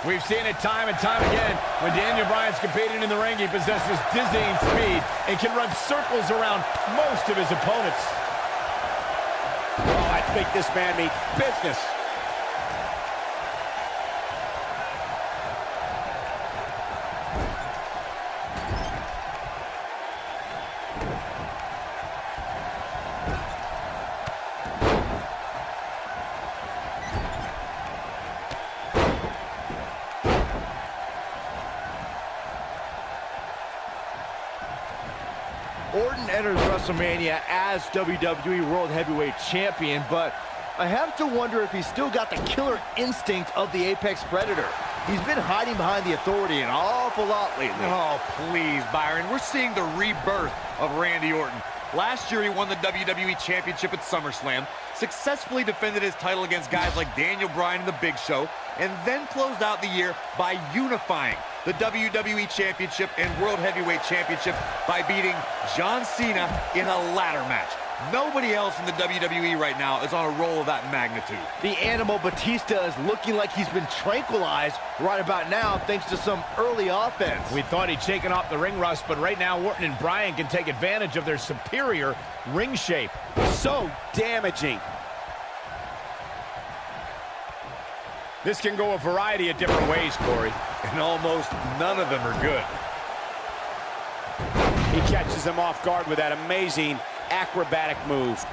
We've seen it time and time again. When Daniel Bryan's competing in the ring, he possesses dizzying speed and can run circles around most of his opponents. Oh, I think this man means business. Orton enters WrestleMania as WWE World Heavyweight Champion, but I have to wonder if he's still got the killer instinct of the Apex Predator. He's been hiding behind the Authority an awful lot lately. Oh, please, Byron. We're seeing the rebirth of Randy Orton. Last year, he won the WWE Championship at SummerSlam, successfully defended his title against guys like Daniel Bryan and The Big Show, and then closed out the year by unifying the WWE Championship and World Heavyweight Championship by beating John Cena in a ladder match. Nobody else in the WWE right now is on a roll of that magnitude. The animal Batista is looking like he's been tranquilized right about now thanks to some early offense. We thought he'd shaken off the ring rust, but right now Orton and Bryan can take advantage of their superior ring shape. So damaging. This can go a variety of different ways, Corey. And almost none of them are good. He catches him off guard with that amazing acrobatic move.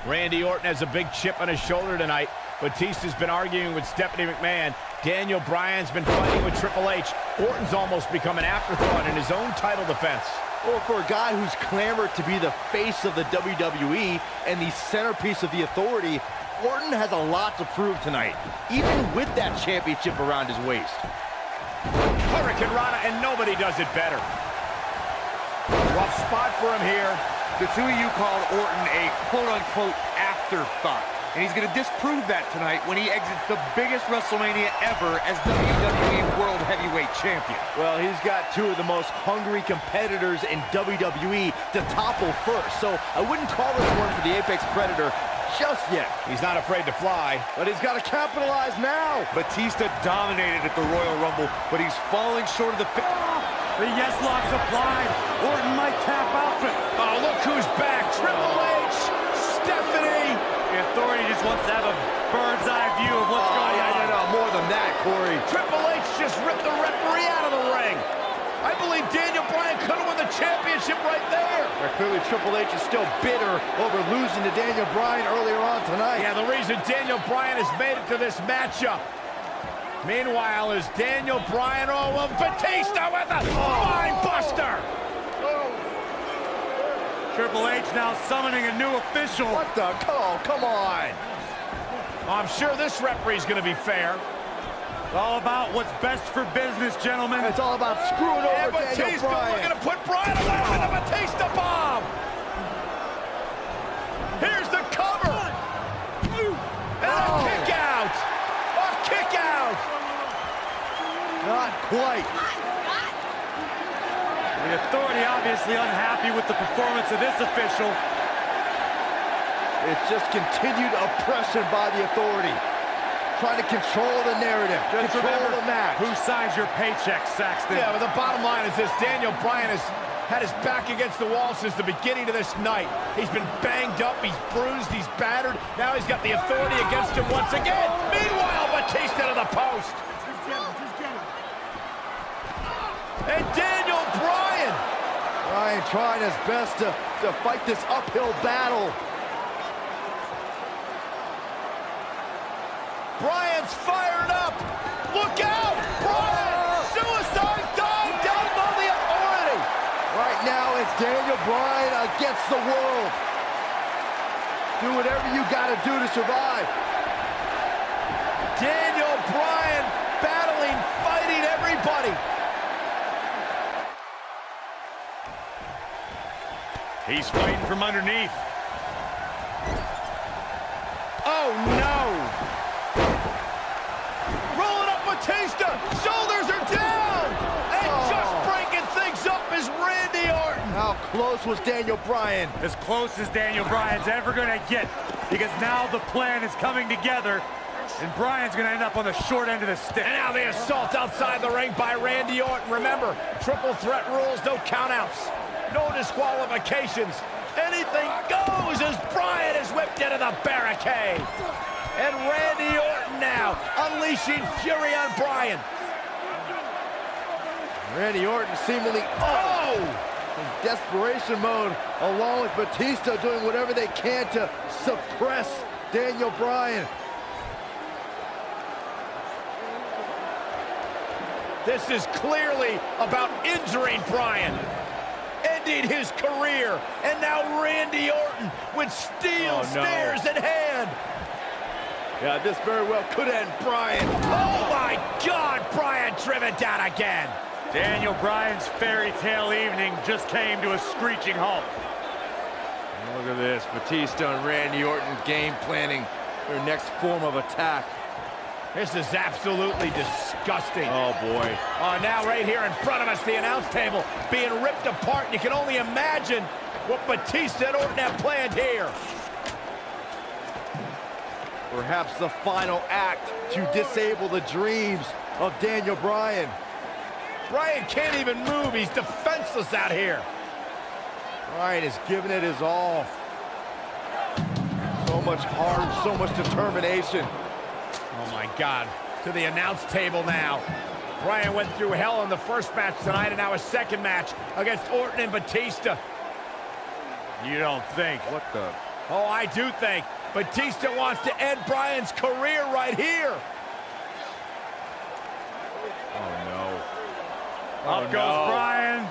Randy Orton has a big chip on his shoulder tonight. Batista's been arguing with Stephanie McMahon. Daniel Bryan's been fighting with Triple H. Orton's almost become an afterthought in his own title defense. Well, for a guy who's clamored to be the face of the WWE and the centerpiece of the Authority, Orton has a lot to prove tonight, even with that championship around his waist. Hurricane Rana, and nobody does it better. Rough spot for him here. The two of you called Orton a quote-unquote afterthought. And he's going to disprove that tonight when he exits the biggest WrestleMania ever as WWE World Heavyweight Champion. Well, he's got two of the most hungry competitors in WWE to topple first, so I wouldn't call this one for the Apex Predator just yet. He's not afraid to fly. But he's got to capitalize now. Batista dominated at the Royal Rumble, but he's falling short of the... The yes lock's applied. Orton might tap out. Oh, look who's back. Triple H, Stephanie. The Authority just wants to have a bird's eye view of what's going on. No, more than that, Corey. Triple H just ripped the referee out of the ring. I believe Daniel Bryan could have won the championship right there. Clearly, Triple H is still bitter over losing to Daniel Bryan earlier on tonight. Yeah, the reason Daniel Bryan has made it to this matchup. Meanwhile, is Daniel Bryan, Batista with a mind buster. Triple H now summoning a new official. What the? Come on. I'm sure this referee's going to be fair. It's all about what's best for business, gentlemen. It's all about screwing over And Daniel Batista Bryan. looking to put Bryan away with a Batista bomb. Here's the cover. And a kick out. A kick out. Not quite. The Authority obviously unhappy with the performance of this official. It's just continued oppression by the Authority. Trying to control the narrative, Just control remember the match. who signs your paycheck, Saxton. Yeah, but the bottom line is this. Daniel Bryan has had his back against the wall since the beginning of this night. He's been banged up, he's bruised, he's battered. Now he's got the Authority against him once again. Meanwhile, Batista to the post. And Daniel Bryan. Bryan trying his best to fight this uphill battle. Bryan's fired up. Look out! Bryan! Suicide dive down on the Authority. Right now, it's Daniel Bryan against the world. Do whatever you gotta do to survive. Daniel Bryan battling, fighting everybody. He's fighting from underneath. Oh, no. Rolling up Batista. Shoulders are down. And just breaking things up is Randy Orton. How close was Daniel Bryan? As close as Daniel Bryan's ever going to get, because now the plan is coming together, and Bryan's going to end up on the short end of the stick. And now the assault outside the ring by Randy Orton. Remember, triple threat rules, no countouts, no disqualifications. Anything goes as Bryan is whipped into the barricade. And Randy Orton now unleashing fury on Bryan. Randy Orton seemingly in desperation mode, along with Batista doing whatever they can to suppress Daniel Bryan. This is clearly about injuring Bryan, ending his career, and now Randy Orton with steel stairs in hand. Yeah, this very well could end Bryan. Oh my God, Bryan driven down again. Daniel Bryan's fairy tale evening just came to a screeching halt. Look at this, Batista and Randy Orton game planning their next form of attack. This is absolutely disgusting. Oh, boy. Now right here in front of us, the announce table being ripped apart. You can only imagine what Batista and Orton have planned here. Perhaps the final act to disable the dreams of Daniel Bryan. Bryan can't even move. He's defenseless out here. Bryan is giving it his all. So much heart, so much determination. Oh my God, to the announce table now. Bryan went through hell in the first match tonight, and now a second match against Orton and Batista. You don't think? What the? Oh, I do think. Batista wants to end Bryan's career right here. Oh, no. Up goes Bryan.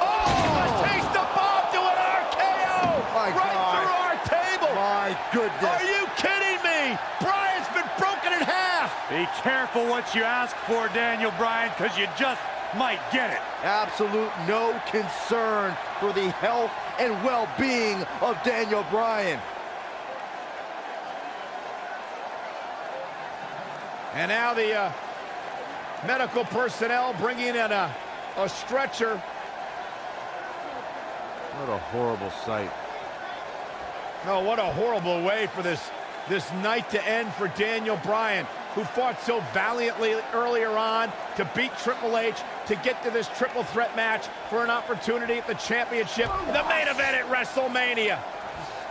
Oh, Batista bomb to an RKO! My right God. through our table! My goodness. Are you kidding me? Bryan's been broken in half! Be careful what you ask for, Daniel Bryan, because you just might get it. Absolute no concern for the health and well-being of Daniel Bryan. And now the medical personnel bringing in a stretcher. What a horrible sight. Oh, what a horrible way for this night to end for Daniel Bryan, who fought so valiantly earlier on to beat Triple H, to get to this triple threat match for an opportunity at the championship, the main event at WrestleMania.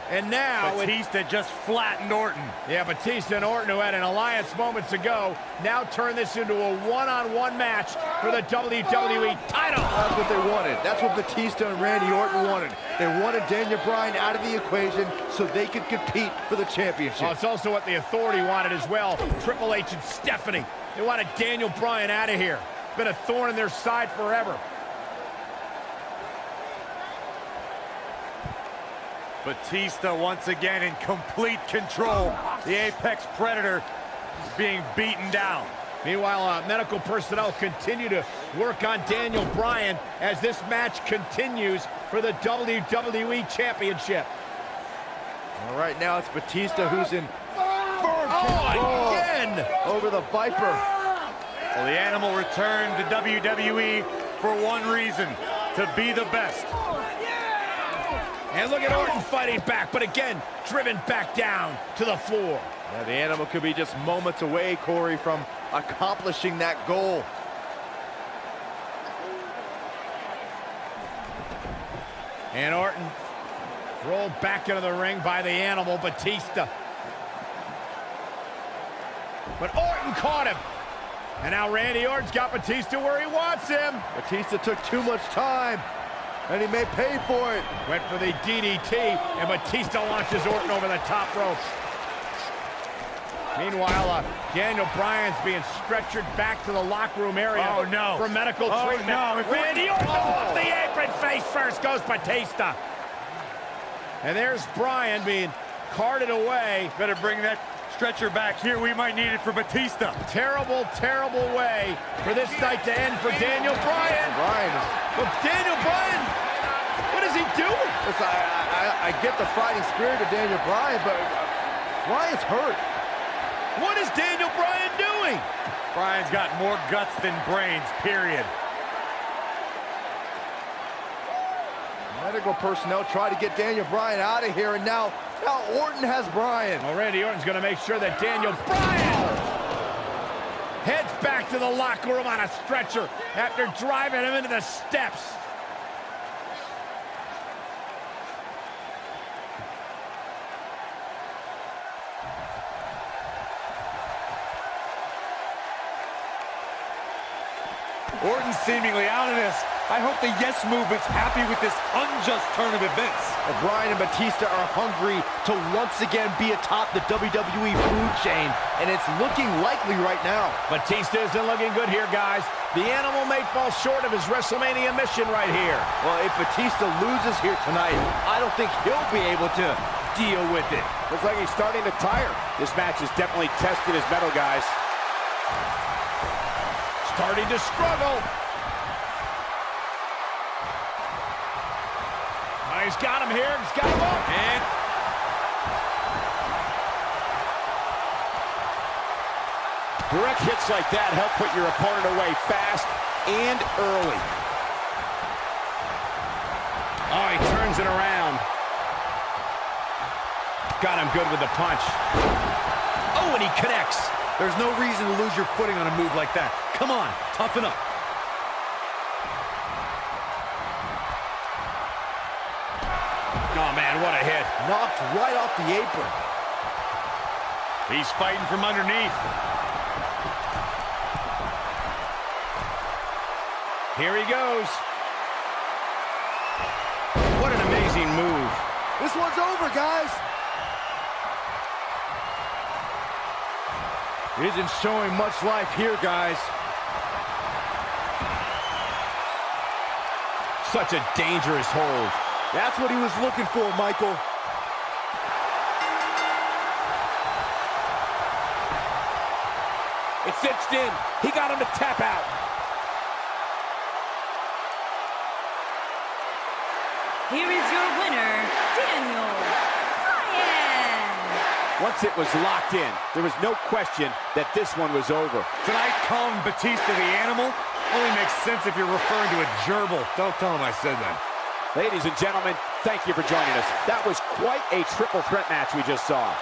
And now Batista just flattened Orton. Yeah, Batista and Orton, who had an alliance moments ago, now turn this into a one-on-one match for the WWE title. That's what they wanted. That's what Batista and Randy Orton wanted. They wanted Daniel Bryan out of the equation so they could compete for the championship. Oh, it's also what the Authority wanted as well. Triple H and Stephanie. They wanted Daniel Bryan out of here. Been a thorn in their side forever. Batista once again in complete control. The Apex Predator being beaten down. Meanwhile, medical personnel continue to work on Daniel Bryan as this match continues for the WWE Championship. All right, now it's Batista who's in firm control again over the Viper. Well, the Animal returned to WWE for one reason, to be the best. And look at Orton fighting back, but again, driven back down to the floor. Yeah, the Animal could be just moments away, Corey, from accomplishing that goal. And Orton rolled back into the ring by the Animal, Batista. But Orton caught him. And now Randy Orton's got Batista where he wants him. Batista took too much time, and he may pay for it. Went for the DDT, and Batista launches Orton over the top rope. Meanwhile, Daniel Bryan's being stretchered back to the locker room area for medical treatment. No. Randy Orton off the apron, face first goes Batista. And there's Bryan being carted away. Better bring that stretcher back here. We might need it for Batista. Terrible, terrible way for this night to end for Daniel Bryan. But Daniel Bryan, what is he doing? Listen, I get the fighting spirit of Daniel Bryan, but Bryan's hurt. What is Daniel Bryan doing? Bryan's got more guts than brains, period. Medical personnel try to get Daniel Bryan out of here, and now Orton has Bryan. Well, Randy Orton's going to make sure that Daniel Bryan heads back to the locker room on a stretcher after driving him into the steps. Orton seemingly out of this. I hope the Yes Movement's happy with this unjust turn of events. Well, Bryan and Batista are hungry to once again be atop the WWE food chain, and it's looking likely right now. Batista isn't looking good here, guys. The animal may fall short of his WrestleMania mission right here. Well, if Batista loses here tonight, I don't think he'll be able to deal with it. Looks like he's starting to tire. This match has definitely tested his mettle, guys. Starting to struggle. Oh, he's got him here. He's got him up. And direct hits like that help put your opponent away fast and early. Oh, he turns it around. Got him good with the punch. Oh, and he connects. There's no reason to lose your footing on a move like that. Come on, toughen up. Oh, man, what a hit. Knocked right off the apron. He's fighting from underneath. Here he goes. What an amazing move. This one's over, guys. Isn't showing much life here, guys. Such a dangerous hold. That's what he was looking for, Michael. It's cinched in. He got him to tap out. Here is your winner, Daniel Bryan. Once it was locked in, there was no question that this one was over. tonight, calling Batista the animal only makes sense if you're referring to a gerbil. Don't tell him I said that. Ladies and gentlemen, thank you for joining us. That was quite a triple threat match we just saw.